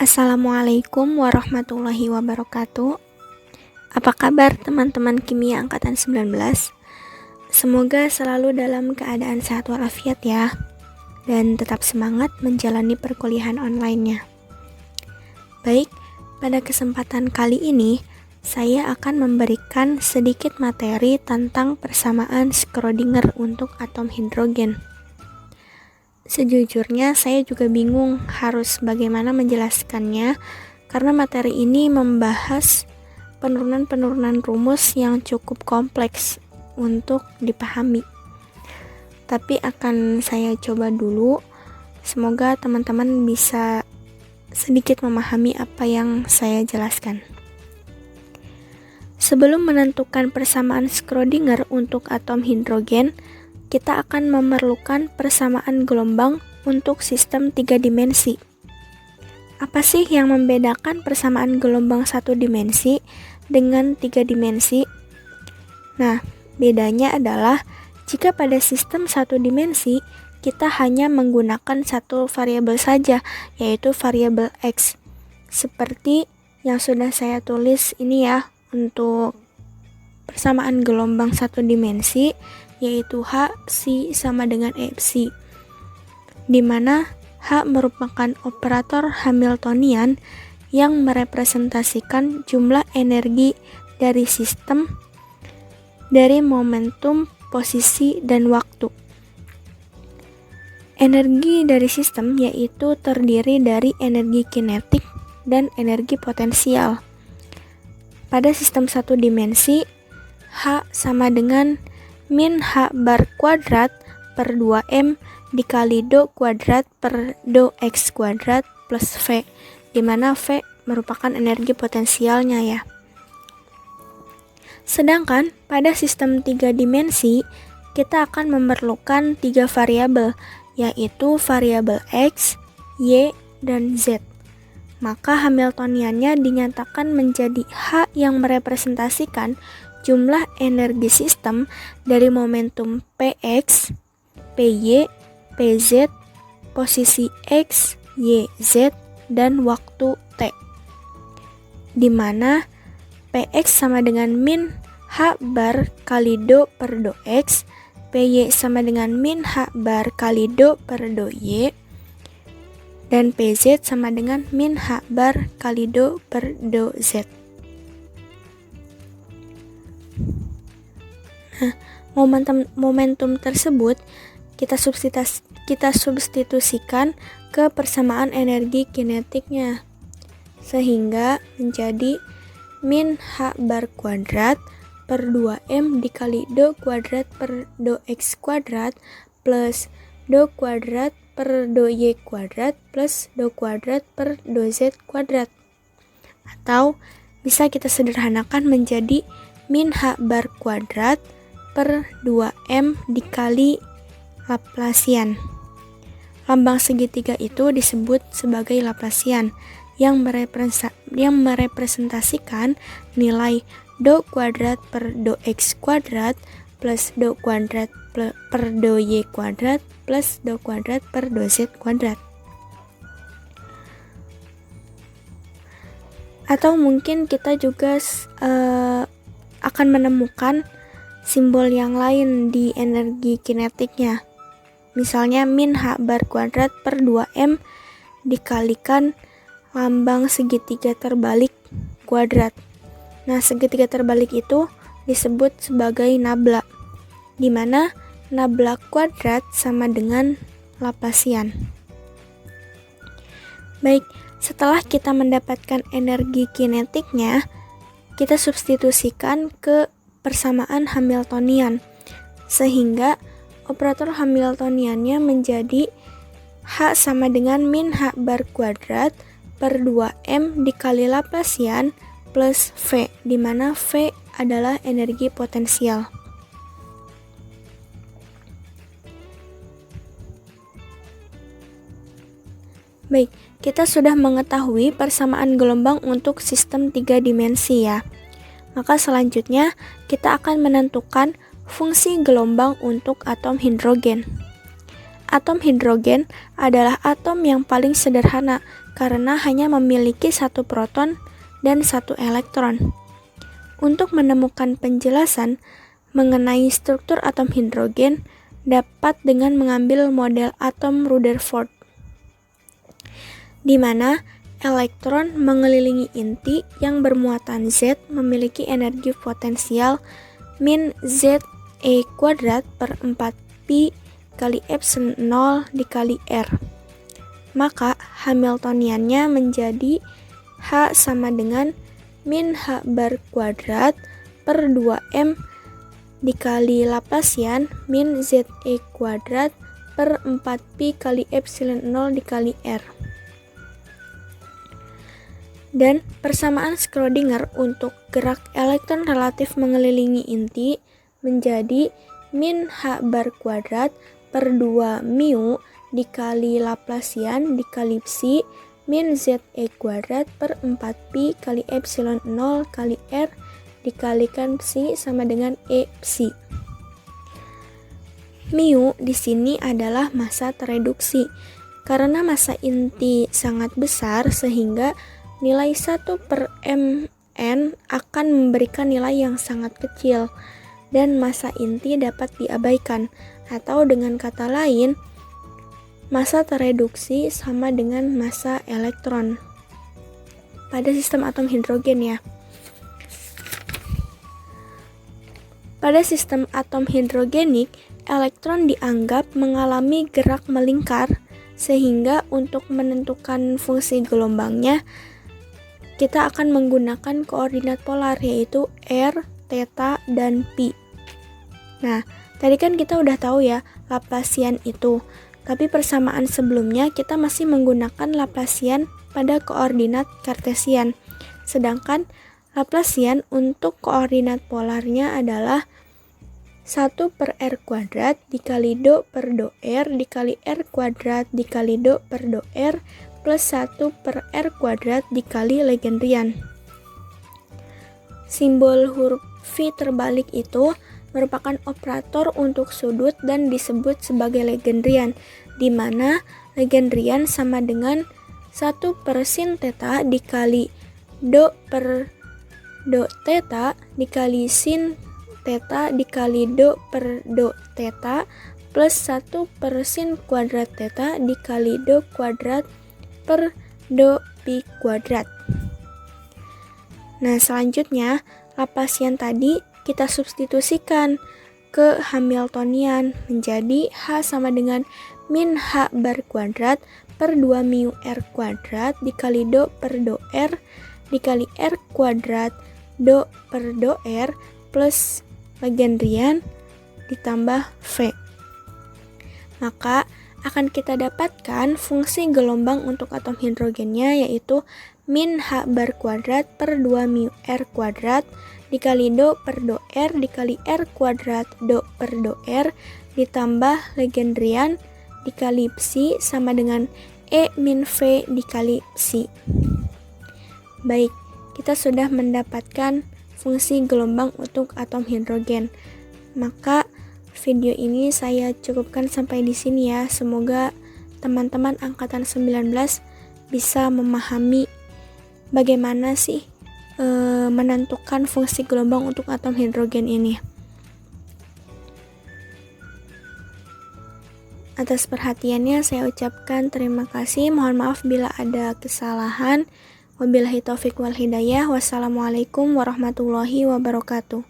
Assalamualaikum warahmatullahi wabarakatuh. Apa kabar teman-teman kimia angkatan 19? Semoga selalu dalam keadaan sehat walafiat ya, dan tetap semangat menjalani perkuliahan online-nya. Baik, pada kesempatan kali ini saya akan memberikan sedikit materi tentang persamaan Schrödinger untuk atom hidrogen. Sejujurnya saya juga bingung harus bagaimana menjelaskannya karena materi ini membahas penurunan-penurunan rumus yang cukup kompleks untuk dipahami. Tapi akan saya coba dulu, semoga teman-teman bisa sedikit memahami apa yang saya jelaskan. Sebelum menentukan persamaan Schrödinger untuk atom hidrogen, kita akan memerlukan persamaan gelombang untuk sistem 3 dimensi. Apa sih yang membedakan persamaan gelombang 1 dimensi dengan 3 dimensi? Nah, bedanya adalah jika pada sistem 1 dimensi, kita hanya menggunakan satu variabel saja, yaitu variabel X. Seperti yang sudah saya tulis ini ya, untuk persamaan gelombang 1 dimensi, yaitu H psi sama dengan E psi, di mana H merupakan operator Hamiltonian yang merepresentasikan jumlah energi dari sistem dari momentum, posisi, dan waktu. Energi dari sistem yaitu terdiri dari energi kinetik dan energi potensial. Pada sistem 1 dimensi, H sama dengan min H bar kuadrat per 2M dikali do kuadrat per do X kuadrat plus V, di mana V merupakan energi potensialnya ya. Sedangkan pada sistem 3 dimensi, kita akan memerlukan 3 variabel, yaitu variabel X, Y, dan Z. Maka Hamiltoniannya dinyatakan menjadi H yang merepresentasikan jumlah energi sistem dari momentum Px, Py, Pz, posisi X, Y, Z, dan waktu T, di mana Px sama dengan min H bar kali do per do X, Py sama dengan min H bar kali do per do Y, dan Pz sama dengan min H bar kali do per do Z. Momentum tersebut kita substitusikan ke persamaan energi kinetiknya, sehingga menjadi min H bar kuadrat per 2M dikali do kuadrat per do X kuadrat plus do kuadrat per do Y kuadrat plus do kuadrat per do Z kuadrat. Atau bisa kita sederhanakan menjadi min H bar kuadrat per 2M dikali Laplacian. Lambang segitiga itu disebut sebagai Laplacian yang merepresentasikan nilai do kuadrat per do X kuadrat plus do kuadrat per do Y kuadrat plus do kuadrat per do Z kuadrat. Atau mungkin kita juga akan menemukan simbol yang lain di energi kinetiknya. Misalnya min H bar kuadrat per 2M dikalikan lambang segitiga terbalik kuadrat. Nah, segitiga terbalik itu disebut sebagai nabla, di mana nabla kuadrat sama dengan Laplacian. Baik, setelah kita mendapatkan energi kinetiknya, kita substitusikan ke persamaan Hamiltonian, sehingga operator Hamiltoniannya menjadi H sama dengan min H bar kuadrat per 2M dikali Laplacian plus V, di mana V adalah energi potensial. Baik, kita sudah mengetahui persamaan gelombang untuk sistem 3 dimensi ya. Maka selanjutnya kita akan menentukan fungsi gelombang untuk atom hidrogen. Atom hidrogen adalah atom yang paling sederhana karena hanya memiliki satu proton dan satu elektron. Untuk menemukan penjelasan mengenai struktur atom hidrogen dapat dengan mengambil model atom Rutherford, di mana elektron mengelilingi inti yang bermuatan Z memiliki energi potensial min ZE kuadrat per 4pi kali epsilon 0 dikali R. Maka Hamiltoniannya menjadi H sama dengan min H bar kuadrat per 2M dikali Laplacian min ZE kuadrat per 4pi kali epsilon 0 dikali R. Dan persamaan Schrödinger untuk gerak elektron relatif mengelilingi inti menjadi min H bar kuadrat per 2 mu dikali Laplacian dikali psi min ZE kuadrat per 4pi kali epsilon 0 kali R dikalikan psi sama dengan E psi. Mu di sini adalah massa tereduksi. Karena massa inti sangat besar sehingga nilai 1 per mn akan memberikan nilai yang sangat kecil dan massa inti dapat diabaikan, atau dengan kata lain massa tereduksi sama dengan massa elektron pada sistem atom hidrogen ya. Pada sistem atom hidrogenik, elektron dianggap mengalami gerak melingkar, sehingga untuk menentukan fungsi gelombangnya kita akan menggunakan koordinat polar yaitu r, theta, dan pi. Nah, tadi kan kita udah tahu ya Laplacian itu. Tapi persamaan sebelumnya kita masih menggunakan Laplacian pada koordinat Cartesian. Sedangkan Laplacian untuk koordinat polarnya adalah 1 per R kuadrat dikali do per do R dikali R kuadrat dikali do per do R plus 1 per R kuadrat dikali Legendrian. Simbol huruf V terbalik itu merupakan operator untuk sudut dan disebut sebagai Legendrian, di mana Legendrian sama dengan 1 per sin theta dikali do per do theta dikali sin theta dikali do per do theta plus 1 per sin kuadrat theta dikali do kuadrat per do pi kuadrat. Nah, selanjutnya Laplacian tadi kita substitusikan ke Hamiltonian menjadi H sama dengan min H bar kuadrat per 2 mu R kuadrat dikali do per do R dikali R kuadrat do per do R plus Legendrian ditambah V. Maka akan kita dapatkan fungsi gelombang untuk atom hidrogennya yaitu min H bar kuadrat per 2 mu R kuadrat dikali do per do R dikali R kuadrat do per do R ditambah Legendrian dikali psi sama dengan E min V dikali psi. Baik, kita sudah mendapatkan fungsi gelombang untuk atom hidrogen. Maka video ini saya cukupkan sampai di sini ya. Semoga teman-teman angkatan 19 bisa memahami bagaimana sih menentukan fungsi gelombang untuk atom hidrogen ini. Atas perhatiannya saya ucapkan terima kasih. Mohon maaf bila ada kesalahan. Wabillahi taufiq wal hidayah. Wassalamualaikum warahmatullahi wabarakatuh.